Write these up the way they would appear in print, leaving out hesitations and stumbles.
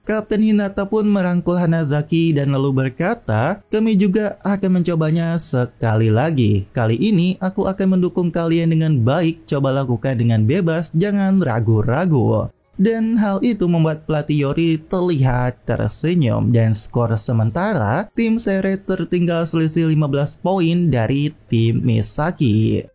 Kapten Hinata pun merangkul Hanazaki dan lalu berkata, kami juga akan mencobanya sekali lagi. Kali ini aku akan mendukung kalian dengan baik, coba lakukan dengan bebas, jangan ragu-ragu. Dan hal itu membuat pelatih Yori terlihat tersenyum dan skor sementara tim Sere tertinggal selisih 15 poin dari tim Misaki.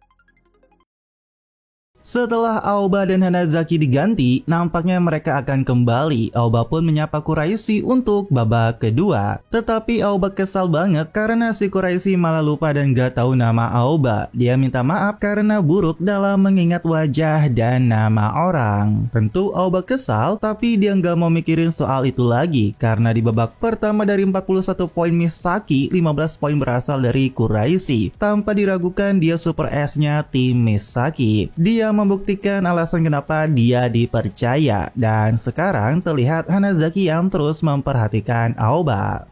Setelah Aoba dan Hanazaki diganti, nampaknya mereka akan kembali. Aoba pun menyapa Kuraishi untuk babak kedua. Tetapi Aoba kesal banget karena si Kuraishi malah lupa dan gak tahu nama Aoba. Dia minta maaf karena buruk dalam mengingat wajah dan nama orang. Tentu Aoba kesal, tapi dia gak mau mikirin soal itu lagi. Karena di babak pertama dari 41 poin Misaki, 15 poin berasal dari Kuraishi. Tanpa diragukan dia super S-nya tim Misaki. Dia membuktikan alasan kenapa dia dipercaya, dan sekarang terlihat Hanazaki yang terus memperhatikan Aoba.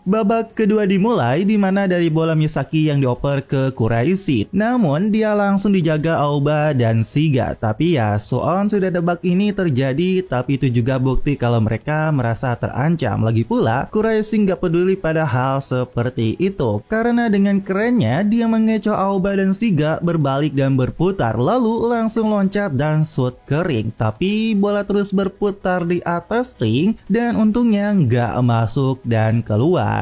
Babak kedua dimulai di mana dari bola Misaki yang dioper ke Kuraishi, namun dia langsung dijaga Aoba dan Shiga. Tapi ya, soon sudah debak ini terjadi, tapi itu juga bukti kalau mereka merasa terancam. Lagi pula, Kuraishi nggak peduli pada hal seperti itu, karena dengan kerennya dia mengecoh Aoba dan Shiga berbalik dan berputar, lalu langsung loncat dan shoot ke ring. Tapi bola terus berputar di atas ring dan untungnya nggak masuk dan keluar.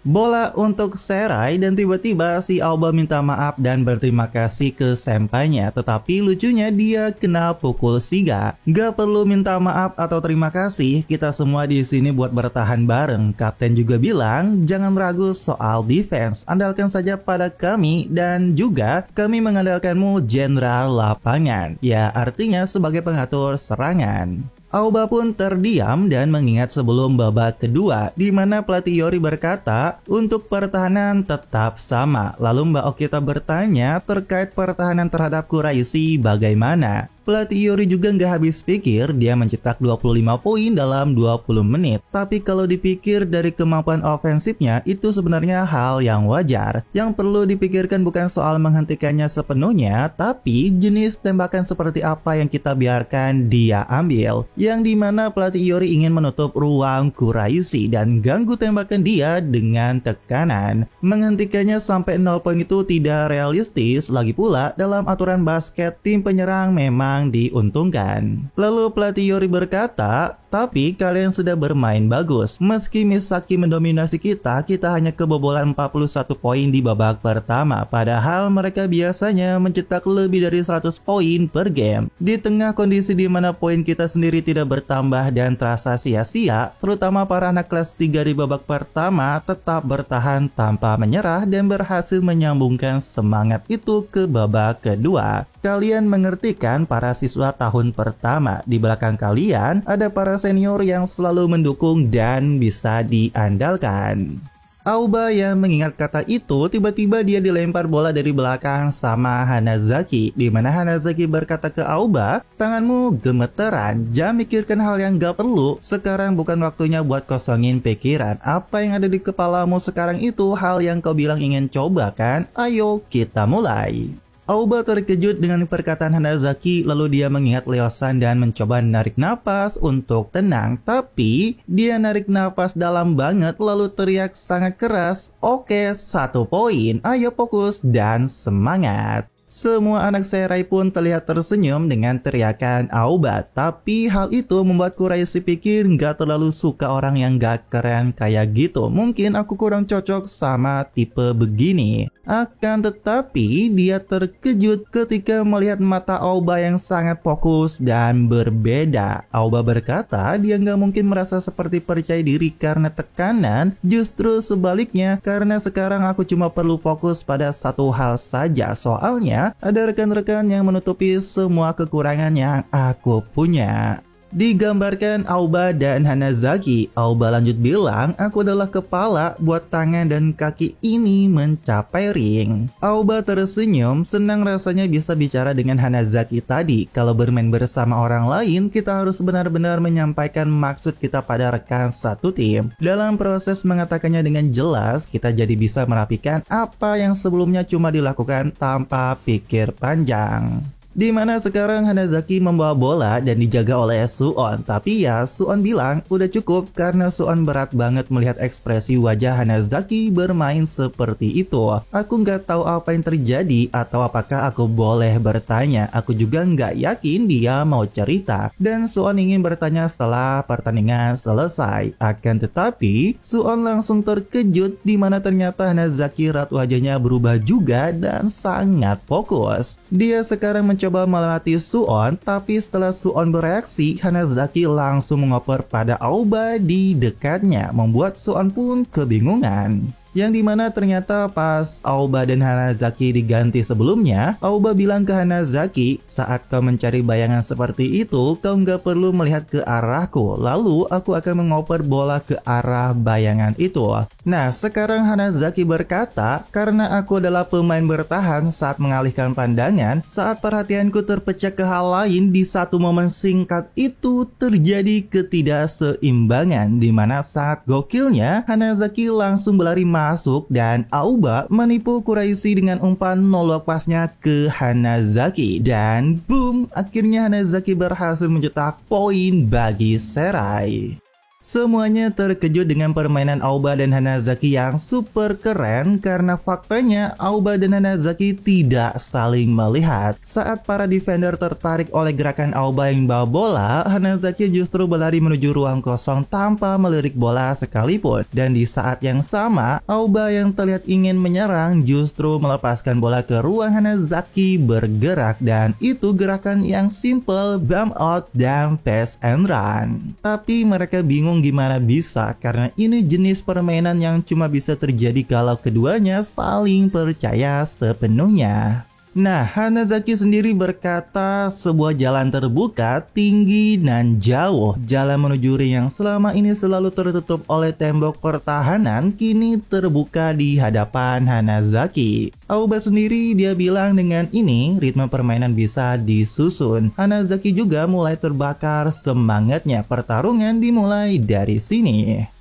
Bola untuk Serai dan tiba-tiba si Aoba minta maaf dan berterima kasih ke senpainya. Tetapi lucunya dia kena pukul Shiga. Gak perlu minta maaf atau terima kasih, kita semua di sini buat bertahan bareng. Kapten juga bilang jangan ragu soal defense, andalkan saja pada kami dan juga kami mengandalkanmu jenderal lapangan. Ya artinya sebagai pengatur serangan. Aoba pun terdiam dan mengingat sebelum babak kedua di mana pelatih Yori berkata untuk pertahanan tetap sama. Lalu Mbak Okita bertanya terkait pertahanan terhadap Kuraishi bagaimana. Pelatih Yori juga nggak habis pikir, dia mencetak 25 poin dalam 20 menit. Tapi kalau dipikir dari kemampuan ofensifnya, itu sebenarnya hal yang wajar. Yang perlu dipikirkan bukan soal menghentikannya sepenuhnya, tapi jenis tembakan seperti apa yang kita biarkan dia ambil. Yang dimana pelatih Yori ingin menutup ruang Kuraishi dan ganggu tembakan dia dengan tekanan. Menghentikannya sampai 0 poin itu tidak realistis, lagi pula dalam aturan basket tim penyerang memang diuntungkan. Lalu pelatih Yori berkata, tapi kalian sudah bermain bagus. Meski Misaki mendominasi kita hanya kebobolan 41 poin di babak pertama. Padahal mereka biasanya mencetak lebih dari 100 poin per game. Di tengah kondisi di mana poin kita sendiri tidak bertambah dan terasa sia-sia, terutama para anak kelas 3 di babak pertama tetap bertahan tanpa menyerah dan berhasil menyambungkan semangat itu ke babak kedua. Kalian mengerti kan para siswa tahun pertama? Di belakang kalian ada para senior yang selalu mendukung dan bisa diandalkan. Aoba yang mengingat kata itu, tiba-tiba dia dilempar bola dari belakang sama Hanazaki, di mana Hanazaki berkata ke Aoba, tanganmu gemeteran, jangan mikirkan hal yang gak perlu, sekarang bukan waktunya buat kosongin pikiran. Apa yang ada di kepalamu sekarang itu hal yang kau bilang ingin coba kan? Ayo kita mulai. Aoba terkejut dengan perkataan Hanazaki, lalu dia mengingat Leosan dan mencoba narik napas untuk tenang. Tapi dia narik napas dalam banget lalu teriak sangat keras, "Oke, 1 poin, ayo fokus dan semangat." Semua anak Serai pun terlihat tersenyum dengan teriakan Aoba. Tapi hal itu membuat Kuraishi pikir nggak terlalu suka orang yang gak keren kayak gitu. Mungkin aku kurang cocok sama tipe begini. Akan tetapi dia terkejut ketika melihat mata Aoba yang sangat fokus dan berbeda. Aoba berkata dia nggak mungkin merasa seperti percaya diri karena tekanan. Justru sebaliknya, karena sekarang aku cuma perlu fokus pada satu hal saja. Soalnya ada rekan-rekan yang menutupi semua kekurangan yang aku punya. Digambarkan Aoba dan Hanazaki. Aoba lanjut bilang, aku adalah kepala buat tangan dan kaki ini mencapai ring. Aoba tersenyum, senang rasanya bisa bicara dengan Hanazaki tadi. Kalau bermain bersama orang lain, kita harus benar-benar menyampaikan maksud kita pada rekan satu tim. Dalam proses mengatakannya dengan jelas, kita jadi bisa merapikan apa yang sebelumnya cuma dilakukan tanpa pikir panjang. Dimana sekarang Hanazaki membawa bola dan dijaga oleh Suon. Tapi ya Suon bilang udah cukup karena Suon berat banget melihat ekspresi wajah Hanazaki bermain seperti itu. Aku nggak tahu apa yang terjadi atau apakah aku boleh bertanya. Aku juga nggak yakin dia mau cerita. Dan Suon ingin bertanya setelah pertandingan selesai. Akan tetapi Suon langsung terkejut dimana ternyata Hanazaki raut wajahnya berubah juga dan sangat fokus. Dia sekarang mencoba melatih Suon, tapi setelah Suon bereaksi, Hanazaki langsung mengoper pada Aoba di dekatnya, membuat Suon pun kebingungan. Yang dimana ternyata pas Aoba dan Hanazaki diganti sebelumnya, Aoba bilang ke Hanazaki, saat kau mencari bayangan seperti itu, kau nggak perlu melihat ke arahku, lalu aku akan mengoper bola ke arah bayangan itu. Nah, sekarang Hanazaki berkata, karena aku adalah pemain bertahan saat mengalihkan pandangan, saat perhatianku terpecah ke hal lain, di satu momen singkat itu terjadi ketidakseimbangan, dimana saat gokilnya, Hanazaki langsung berlari masuk dan Aoba menipu Quraisy dengan umpan nolak pasnya ke Hanazaki dan boom, akhirnya Hanazaki berhasil mencetak poin bagi Serai. Semuanya terkejut dengan permainan Aoba dan Hanazaki yang super keren karena faktanya Aoba dan Hanazaki tidak saling melihat. Saat para defender tertarik oleh gerakan Aoba yang bawa bola, Hanazaki justru berlari menuju ruang kosong tanpa melirik bola sekalipun. Dan di saat yang sama, Aoba yang terlihat ingin menyerang justru melepaskan bola ke ruang Hanazaki bergerak, dan itu gerakan yang simple, bump out dan pass and run. Tapi mereka bingung gimana bisa karena ini jenis permainan yang cuma bisa terjadi kalau keduanya saling percaya sepenuhnya. Nah, Hanazaki sendiri berkata sebuah jalan terbuka, tinggi dan jauh. Jalan menuju ring yang selama ini selalu tertutup oleh tembok pertahanan kini terbuka di hadapan Hanazaki. Aoba sendiri dia bilang dengan ini ritme permainan bisa disusun. Hanazaki juga mulai terbakar semangatnya. Pertarungan dimulai dari sini.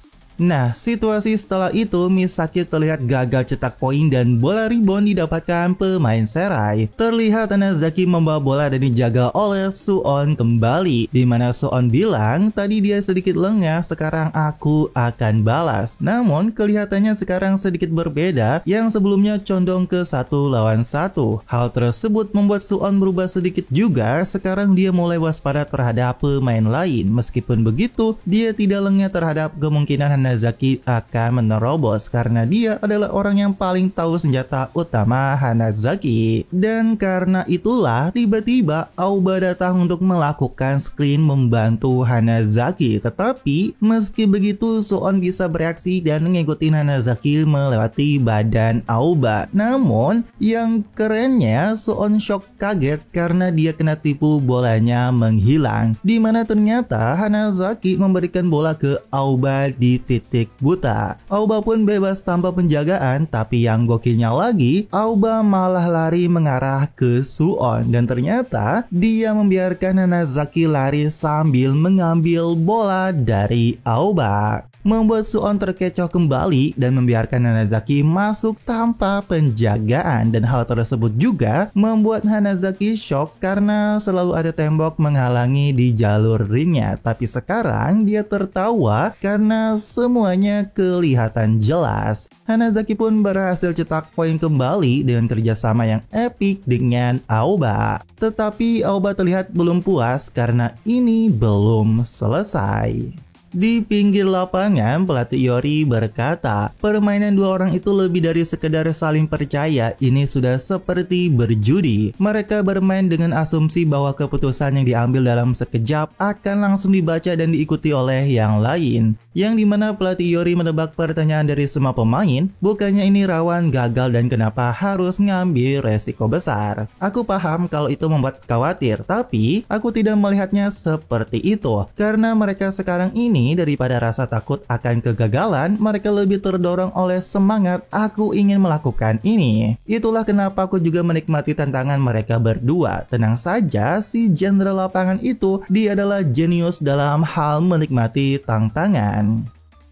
Nah, situasi setelah itu Misaki terlihat gagal cetak poin dan bola rebound didapatkan pemain Serai. Terlihat Hanazaki membawa bola dan dijaga oleh Suon kembali, dimana Suon bilang tadi dia sedikit lengah, sekarang aku akan balas. Namun kelihatannya sekarang sedikit berbeda, yang sebelumnya condong ke 1 lawan 1. Hal tersebut membuat Suon berubah sedikit juga, sekarang dia mulai waspada terhadap pemain lain. Meskipun begitu, dia tidak lengah terhadap kemungkinan Hanazaki akan menerobos karena dia adalah orang yang paling tahu senjata utama Hanazaki. Dan karena itulah tiba-tiba Aoba datang untuk melakukan screen membantu Hanazaki. Tetapi meski begitu Suon bisa bereaksi dan mengikuti Hanazaki melewati badan Aoba. Namun yang kerennya Suon shock kaget karena dia kena tipu bolanya menghilang. Dimana ternyata Hanazaki memberikan bola ke Aoba di titik buta. Aoba pun bebas tanpa penjagaan, tapi yang gokilnya lagi, Aoba malah lari mengarah ke Suon dan ternyata dia membiarkan Hanazaki lari sambil mengambil bola dari Aoba, membuat Suon terkecoh kembali dan membiarkan Hanazaki masuk tanpa penjagaan. Dan hal tersebut juga membuat Hanazaki shock karena selalu ada tembok menghalangi di jalur ringnya. Tapi sekarang dia tertawa karena semuanya kelihatan jelas. Hanazaki pun berhasil cetak poin kembali dengan kerjasama yang epic dengan Aoba. Tetapi Aoba terlihat belum puas karena ini belum selesai. Di pinggir lapangan, pelatih Iori berkata, permainan dua orang itu lebih dari sekedar saling percaya, ini sudah seperti berjudi. Mereka bermain dengan asumsi bahwa keputusan yang diambil dalam sekejap akan langsung dibaca dan diikuti oleh yang lain. Yang dimana pelatih Iori menebak pertanyaan dari semua pemain, bukannya ini rawan gagal dan kenapa harus ngambil resiko besar. Aku paham kalau itu membuat khawatir, tapi aku tidak melihatnya seperti itu. Karena mereka sekarang ini daripada rasa takut akan kegagalan, mereka lebih terdorong oleh semangat aku ingin melakukan ini. Itulah kenapa aku juga menikmati tantangan mereka berdua. Tenang saja, si jenderal lapangan itu dia adalah jenius dalam hal menikmati tantangan.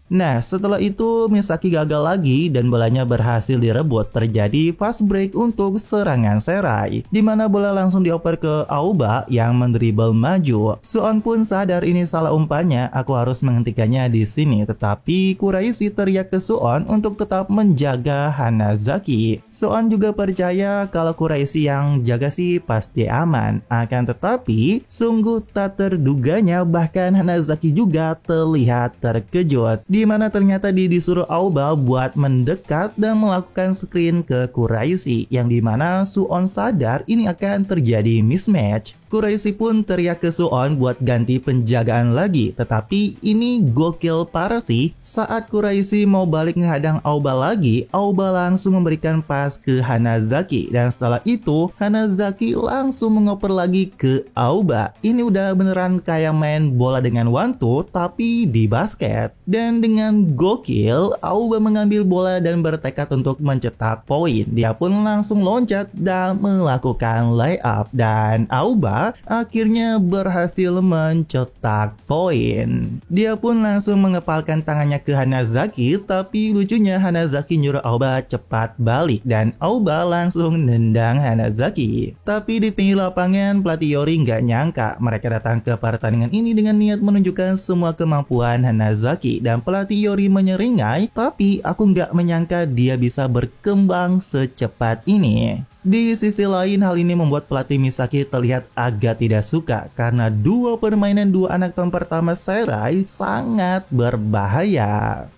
Nah, setelah itu Misaki gagal lagi dan bolanya berhasil direbut. Terjadi fast break untuk serangan Serai, di mana bola langsung dioper ke Aoba yang mendribble maju. Suon pun sadar ini salah umpannya, aku harus menghentikannya di sini. Tetapi Quraisy teriak ke Suon untuk tetap menjaga Hanazaki. Suon juga percaya kalau Quraisy yang jaga sih pasti aman. Akan tetapi, sungguh tak terduganya bahkan Hanazaki juga terlihat terkejut, di mana ternyata dia disuruh Aoba buat mendekat dan melakukan screen ke Quraisy, yang dimana Suon sadar ini akan terjadi mismatch. Quraisy pun teriak ke Suon buat ganti penjagaan lagi, tetapi ini gokil parah sih. Saat Quraisy mau balik menghadang Aoba lagi, Aoba langsung memberikan pas ke Hanazaki, dan setelah itu Hanazaki langsung mengoper lagi ke Aoba. Ini udah beneran kayak main bola dengan one-two tapi di basket. Dan dengan gokil, Aoba mengambil bola dan bertekad untuk mencetak poin. Dia pun langsung loncat dan melakukan layup, dan Aoba akhirnya berhasil mencetak poin. Dia pun langsung mengepalkan tangannya ke Hanazaki, tapi lucunya Hanazaki nyuruh Aoba cepat balik dan Aoba langsung nendang Hanazaki. Tapi di pinggir lapangan, pelatih Yori nggak nyangka mereka datang ke pertandingan ini dengan niat menunjukkan semua kemampuan Hanazaki, dan pelatih Yori menyeringai, tapi aku nggak menyangka dia bisa berkembang secepat ini. Di sisi lain, hal ini membuat pelatih Misaki terlihat agak tidak suka karena dua permainan dua anak tahun pertama Serai sangat berbahaya.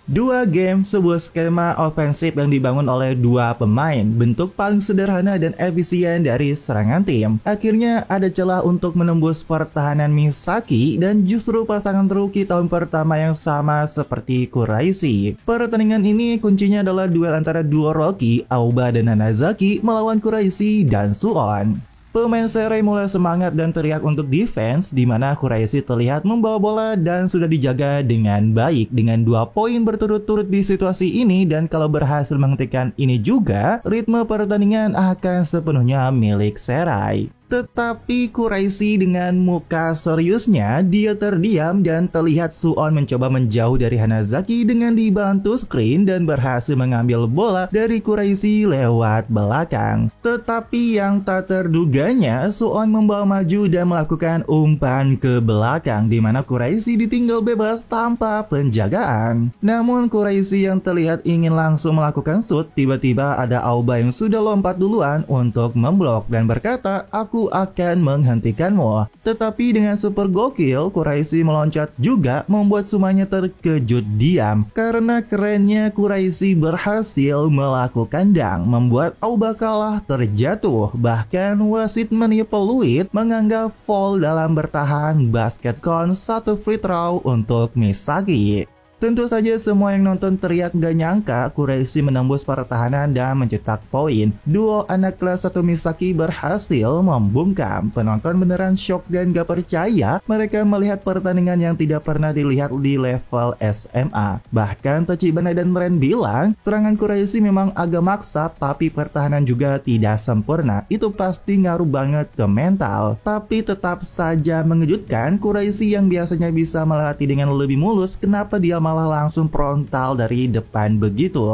Dua game, sebuah skema ofensif yang dibangun oleh dua pemain, bentuk paling sederhana dan efisien dari serangan tim. Akhirnya ada celah untuk menembus pertahanan Misaki, dan justru pasangan rookie tahun pertama yang sama seperti Quraisy. Pertandingan ini kuncinya adalah duel antara duo rookie Aoba dan Hanazaki melawan Quraisy dan Suon. Pemain Serai mulai semangat dan teriak untuk defense, di mana Quraisy terlihat membawa bola dan sudah dijaga dengan baik dengan 2 poin berturut-turut di situasi ini, dan kalau berhasil menghentikan ini juga, ritme pertandingan akan sepenuhnya milik Serai. Tetapi Quraisy dengan muka seriusnya, dia terdiam dan terlihat Suon mencoba menjauh dari Hanazaki dengan dibantu screen dan berhasil mengambil bola dari Quraisy lewat belakang. Tetapi yang tak terduganya, Suon membawa maju dan melakukan umpan ke belakang, di mana Quraisy ditinggal bebas tanpa penjagaan. Namun Quraisy yang terlihat ingin langsung melakukan shoot, tiba-tiba ada Aoba yang sudah lompat duluan untuk memblok dan berkata, "Aku akan menghentikanmu." Tetapi dengan super gokil, Quraisy meloncat juga membuat semuanya terkejut diam karena kerennya Quraisy berhasil melakukan dunk, membuat Aoba kalah terjatuh. Bahkan wasit menipeluit menganggap foul dalam bertahan basket count 1 free throw untuk Misaki. Tentu saja semua yang nonton teriak gak nyangka Quraisy menembus pertahanan dan mencetak poin. Duo anak kelas 1 Misaki berhasil membungkam. Penonton beneran shock dan gak percaya mereka melihat pertandingan yang tidak pernah dilihat di level SMA. Bahkan Tachibana dan Ren bilang serangan Quraisy memang agak maksa, tapi pertahanan juga tidak sempurna. Itu pasti ngaruh banget ke mental. Tapi tetap saja mengejutkan, Quraisy yang biasanya bisa melatih dengan lebih mulus, kenapa dia malah langsung frontal dari depan begitu.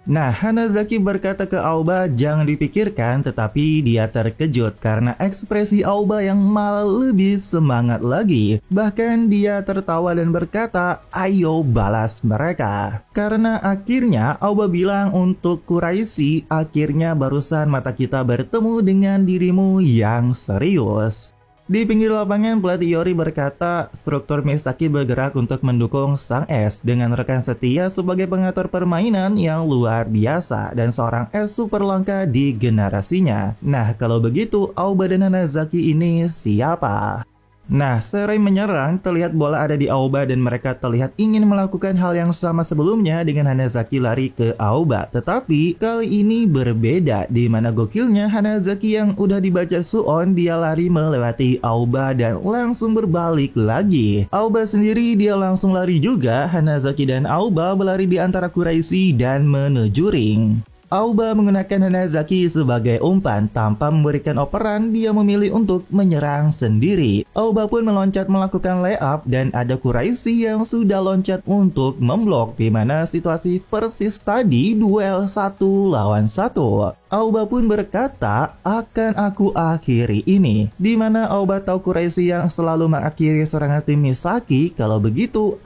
Nah, Hanazaki berkata ke Aoba jangan dipikirkan, tetapi dia terkejut karena ekspresi Aoba yang malah lebih semangat lagi. Bahkan dia tertawa dan berkata, "Ayo balas mereka." Karena akhirnya Aoba bilang untuk Quraisy, akhirnya barusan mata kita bertemu dengan dirimu yang serius. Di pinggir lapangan, pelatih Yori berkata struktur Misaki bergerak untuk mendukung sang S dengan rekan setia sebagai pengatur permainan yang luar biasa dan seorang S super langka di generasinya. Nah, kalau begitu Aoba dan Hanazaki ini siapa? Nah, Serai menyerang, terlihat bola ada di Aoba dan mereka terlihat ingin melakukan hal yang sama sebelumnya dengan Hanazaki lari ke Aoba. Tetapi kali ini berbeda, di mana gokilnya Hanazaki yang udah dibaca Suon, dia lari melewati Aoba dan langsung berbalik lagi. Aoba sendiri dia langsung lari juga. Hanazaki dan Aoba berlari di antara Quraisy dan menuju ring. Aoba menggunakan Hanazaki sebagai umpan. Tanpa memberikan operan, dia memilih untuk menyerang sendiri. Aoba pun meloncat melakukan layup dan ada Quraisy yang sudah loncat untuk memblok, di mana situasi persis tadi duel 1 lawan 1. Aoba pun berkata, akan aku akhiri ini. Dimana Aoba tahu Quraisy yang selalu mengakhiri serangan tim Misaki. Kalau begitu,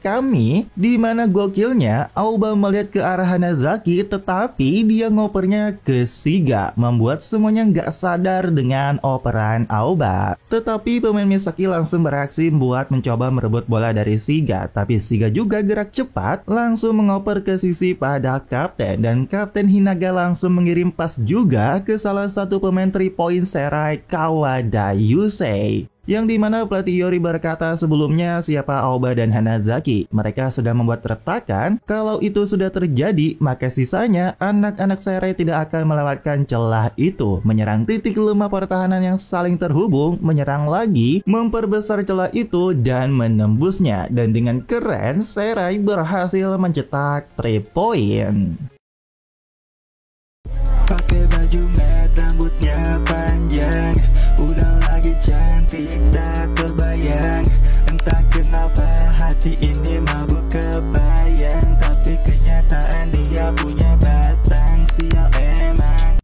kami. Dimana gokilnya, Aoba melihat ke arah Hanazaki, tetapi dia ngopernya ke Shiga, membuat semuanya nggak sadar dengan operan Aoba. Tetapi pemain Misaki langsung bereaksi buat mencoba merebut bola dari Shiga. Tapi Shiga juga gerak cepat, langsung mengoper ke sisi pada kapten. Dan Kapten Hinaga langsung mengirim pas juga ke salah satu pemain 3-point Serai, Kawada Yusei. Yang dimana pelatih Yori berkata sebelumnya siapa Aoba dan Hanazaki. Mereka sudah membuat retakan. Kalau itu sudah terjadi, maka sisanya anak-anak Serai tidak akan melewatkan celah itu. Menyerang titik lemah pertahanan yang saling terhubung, menyerang lagi, memperbesar celah itu dan menembusnya. Dan dengan keren, Serai berhasil mencetak 3-point. Pakai baju merah, rambutnya panjang, udah lagi cantik tak terbayang. Entah kenapa hati ini mabuk